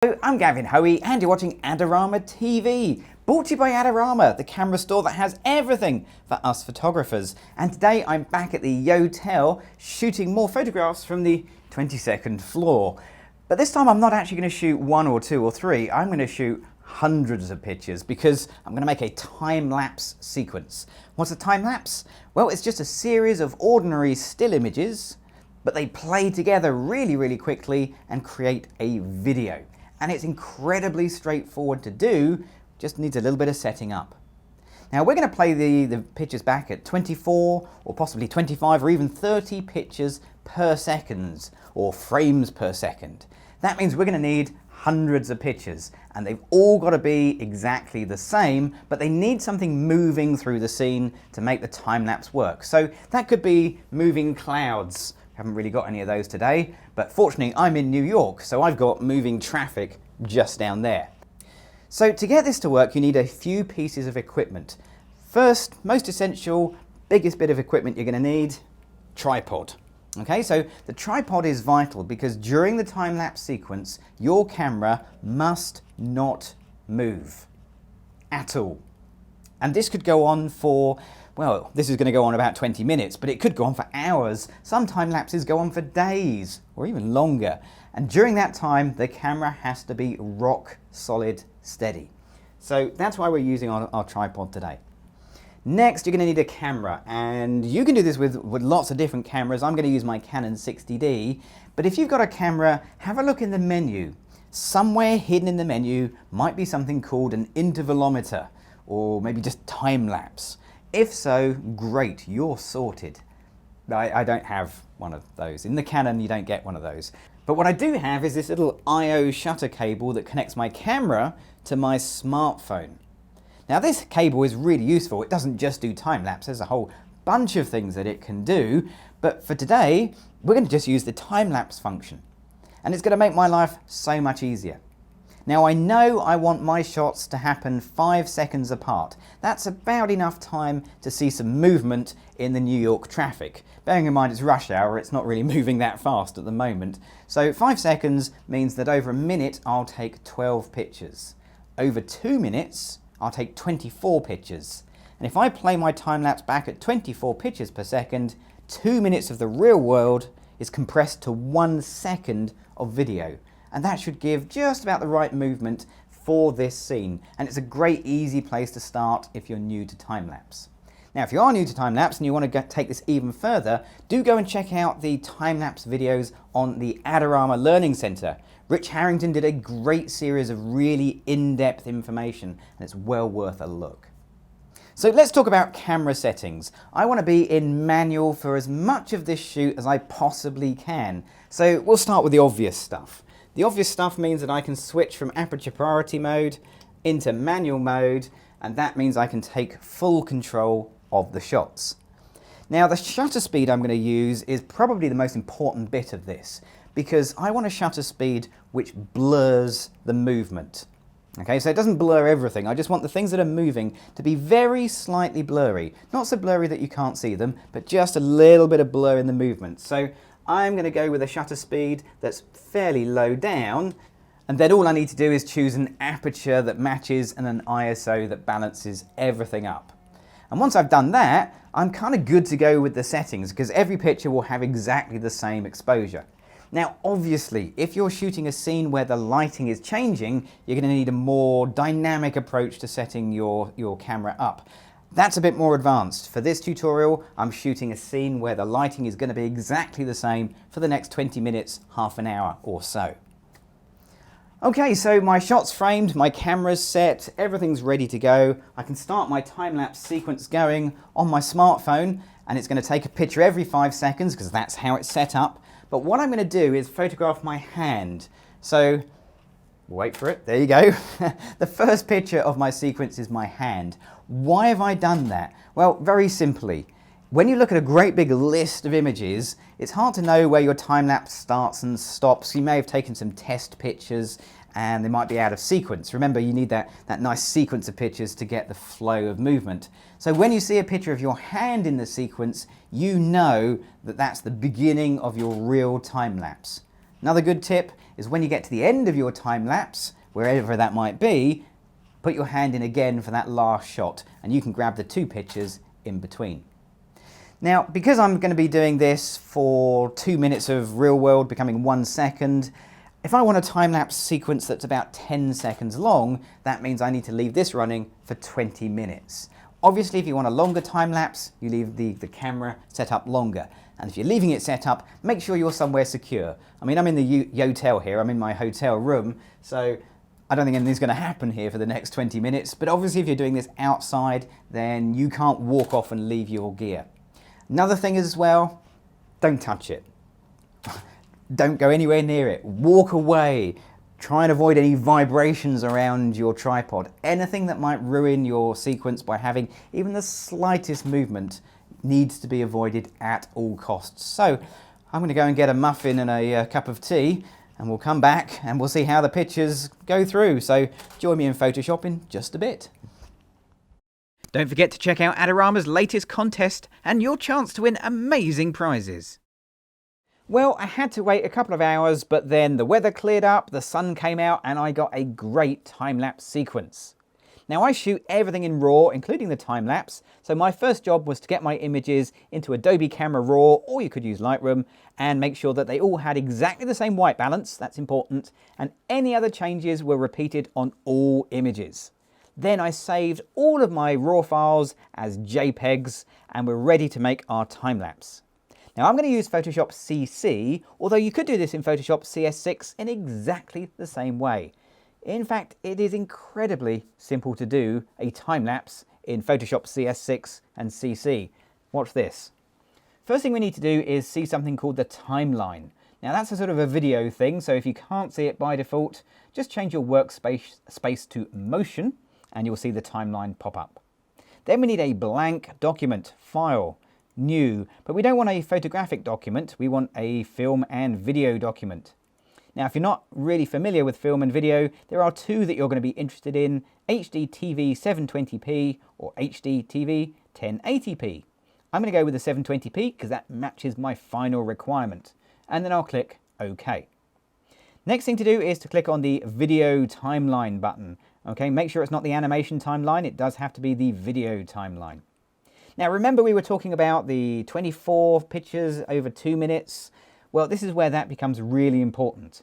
Hello, I'm Gavin Hoey and you're watching Adorama TV, brought to you by Adorama, the camera store that has everything for us photographers. And today I'm back at the Yotel shooting more photographs from the 22nd floor. But this time I'm not actually going to shoot one or two or three, I'm going to shoot hundreds of pictures because I'm going to make a time-lapse sequence. What's a time-lapse? Well, it's just a series of ordinary still images, but they play together really quickly and create a video. And it's incredibly straightforward to do, just needs a little bit of setting up. Now we're going to play the pictures back at 24 or possibly 25 or even 30 pictures per second, or frames per second. That means we're going to need hundreds of pictures, and they've all got to be exactly the same, but they need something moving through the scene to make the time-lapse work. So that could be moving clouds. Haven't really got any of those today, but fortunately I'm in New York, so I've got moving traffic just down there. So to get this to work, you need a few pieces of equipment. First, most essential, biggest bit of equipment you're going to need, tripod. Okay, so the tripod is vital because during the time-lapse sequence, your camera must not move at all. And this could go on for, well, this is going to go on about 20 minutes, but it could go on for hours. Some time lapses go on for days or even longer. And during that time, the camera has to be rock solid steady. So that's why we're using our tripod today. Next, you're going to need a camera, and you can do this with lots of different cameras. I'm going to use my Canon 60D, but if you've got a camera, have a look in the menu. Somewhere hidden in the menu might be something called an intervalometer, or maybe just time-lapse. If so, great, you're sorted. I don't have one of those. In the Canon, you don't get one of those. But what I do have is this little I/O shutter cable that connects my camera to my smartphone. Now this cable is really useful. It doesn't just do time-lapse, there's a whole bunch of things that it can do. But for today, we're going to just use the time-lapse function. And it's going to make my life so much easier. Now I know I want my shots to happen 5 seconds apart. That's about enough time to see some movement in the New York traffic. Bearing in mind it's rush hour, it's not really moving that fast at the moment. So 5 seconds means that over a minute I'll take 12 pictures. Over 2 minutes I'll take 24 pictures. And if I play my time-lapse back at 24 pictures per second, 2 minutes of the real world is compressed to 1 second of video. And that should give just about the right movement for this scene. And it's a great easy place to start if you're new to time-lapse. Now if you are new to time-lapse and you want to take this even further, do go and check out the time-lapse videos on the Adorama Learning Center. Rich Harrington did a great series of really in-depth information, and it's well worth a look. So let's talk about camera settings. I want to be in manual for as much of this shoot as I possibly can. So we'll start with the obvious stuff. The obvious stuff means that I can switch from aperture priority mode into manual mode, and that means I can take full control of the shots. Now the shutter speed I'm going to use is probably the most important bit of this, because I want a shutter speed which blurs the movement. Okay, so it doesn't blur everything, I just want the things that are moving to be very slightly blurry. Not so blurry that you can't see them, but just a little bit of blur in the movement. So I'm going to go with a shutter speed that's fairly low down, and then all I need to do is choose an aperture that matches and an ISO that balances everything up. And once I've done that, I'm kind of good to go with the settings because every picture will have exactly the same exposure. Now obviously, if you're shooting a scene where the lighting is changing, you're going to need a more dynamic approach to setting your camera up. That's a bit more advanced. For this tutorial, I'm shooting a scene where the lighting is going to be exactly the same for the next 20 minutes, half an hour or so. Okay, so my shot's framed, my camera's set, everything's ready to go. I can start my time-lapse sequence going on my smartphone, and it's going to take a picture every 5 seconds because that's how it's set up. But what I'm going to do is photograph my hand. So, wait for it, there you go. The first picture of my sequence is my hand. Why have I done that? Well, very simply. When you look at a great big list of images, it's hard to know where your time-lapse starts and stops. You may have taken some test pictures and they might be out of sequence. Remember, you need that nice sequence of pictures to get the flow of movement. So when you see a picture of your hand in the sequence, you know that that's the beginning of your real time-lapse. Another good tip is when you get to the end of your time lapse, wherever that might be, put your hand in again for that last shot and you can grab the 2 pictures in between. Now, because I'm going to be doing this for 2 minutes of real world becoming 1 second, if I want a time-lapse sequence that's about 10 seconds long, that means I need to leave this running for 20 minutes. Obviously, if you want a longer time-lapse, you leave the camera set up longer. And if you're leaving it set up, make sure you're somewhere secure. I mean, I'm in the Yotel here, I'm in my hotel room, so I don't think anything's going to happen here for the next 20 minutes. But obviously, if you're doing this outside, then you can't walk off and leave your gear. Another thing as well, don't touch it. Don't go anywhere near it. Walk away. Try and avoid any vibrations around your tripod. Anything that might ruin your sequence by having even the slightest movement needs to be avoided at all costs. So I'm going to go and get a muffin and a cup of tea, and we'll come back and we'll see how the pictures go through. So join me in Photoshop in just a bit. Don't forget to check out Adorama's latest contest and your chance to win amazing prizes. Well, I had to wait a couple of hours, but then the weather cleared up, the sun came out, and I got a great time-lapse sequence. Now, I shoot everything in RAW, including the time-lapse, so my first job was to get my images into Adobe Camera Raw, or you could use Lightroom, and make sure that they all had exactly the same white balance, that's important, and any other changes were repeated on all images. Then I saved all of my RAW files as JPEGs, and we're ready to make our time-lapse. Now I'm going to use Photoshop CC, although you could do this in Photoshop CS6 in exactly the same way. In fact, it is incredibly simple to do a time-lapse in Photoshop CS6 and CC. Watch this. First thing we need to do is see something called the timeline. Now that's a sort of a video thing, so if you can't see it by default, just change your workspace to motion and you'll see the timeline pop up. Then we need a blank document, file, new, but we don't want a photographic document, we want a film and video document. Now if you're not really familiar with film and video, there are 2 that you're going to be interested in, HDTV 720p or HDTV 1080p. I'm going to go with the 720p because that matches my final requirement, and then I'll click OK. Next thing to do is to click on the video timeline button. Okay, make sure it's not the animation timeline, it does have to be the video timeline. Now remember we were talking about the 24 pictures over 2 minutes? Well, this is where that becomes really important.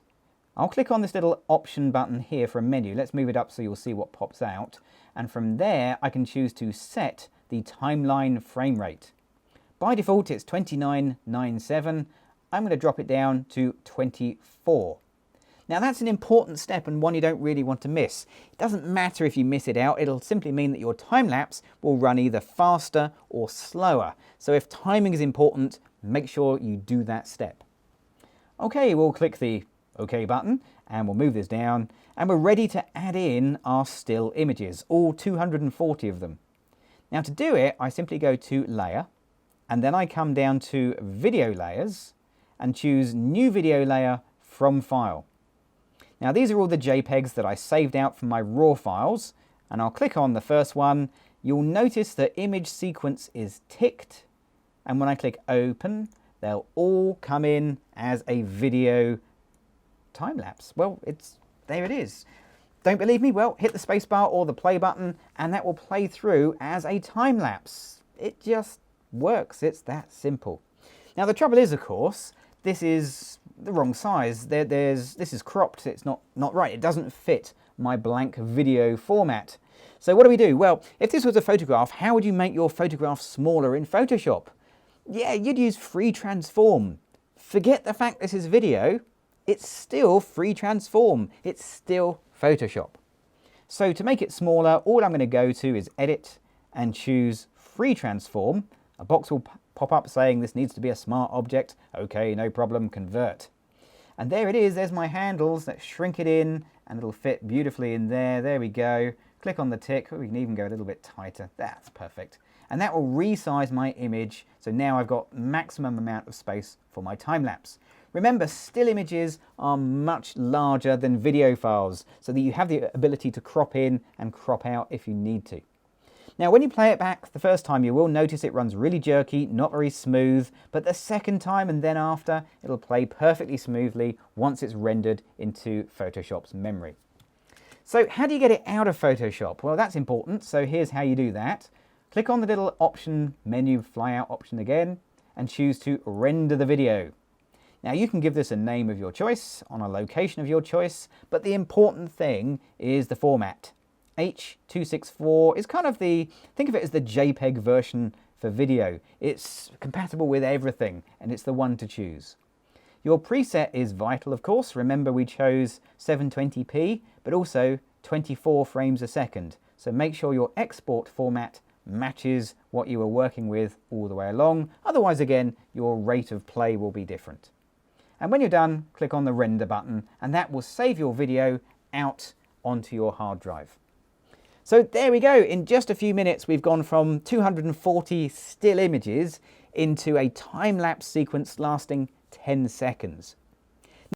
I'll click on this little option button here for a menu. Let's move it up so you'll see what pops out. And from there I can choose to set the timeline frame rate. By default it's 2997. I'm going to drop it down to 24. Now that's an important step and one you don't really want to miss. It doesn't matter if you miss it out, it'll simply mean that your time-lapse will run either faster or slower. So if timing is important, make sure you do that step. Okay, we'll click the OK button and we'll move this down and we're ready to add in our still images, all 240 of them. Now to do it, I simply go to Layer and then I come down to Video Layers and choose New Video Layer from File. Now these are all the JPEGs that I saved out from my RAW files, and I'll click on the first one. You'll notice the image sequence is ticked, and when I click open, they'll all come in as a video time-lapse. Well, there it is. Don't believe me? Well, hit the spacebar or the play button, and that will play through as a time-lapse. It just works, it's that simple. Now the trouble is, of course, this is the wrong size. This is cropped, it's not right. It doesn't fit my blank video format. So what do we do? Well, if this was a photograph, how would you make your photograph smaller in Photoshop? Yeah, you'd use free transform. Forget the fact this is video, it's still free transform. It's still Photoshop. So to make it smaller, all I'm going to go to is edit and choose free transform. A box will pop up saying this needs to be a smart object. Okay, no problem, convert. And there it is, there's my handles. Let's shrink it in and it'll fit beautifully in there. There we go. Click on the tick. We can even go a little bit tighter. That's perfect. And that will resize my image. So now I've got maximum amount of space for my time lapse. Remember, still images are much larger than video files, so that you have the ability to crop in and crop out if you need to. Now when you play it back the first time, you will notice it runs really jerky, not very smooth, but the second time and then after, it'll play perfectly smoothly once it's rendered into Photoshop's memory. So how do you get it out of Photoshop? Well, that's important, so here's how you do that. Click on the little option menu, flyout option again, and choose to render the video. Now you can give this a name of your choice, on a location of your choice, but the important thing is the format. H.264 is kind of think of it as the JPEG version for video. It's compatible with everything, and it's the one to choose. Your preset is vital, of course. Remember, we chose 720p, but also 24 frames a second. So make sure your export format matches what you were working with all the way along. Otherwise, again, your rate of play will be different. And when you're done, click on the render button, and that will save your video out onto your hard drive. So there we go. In just a few minutes, we've gone from 240 still images into a time-lapse sequence lasting 10 seconds.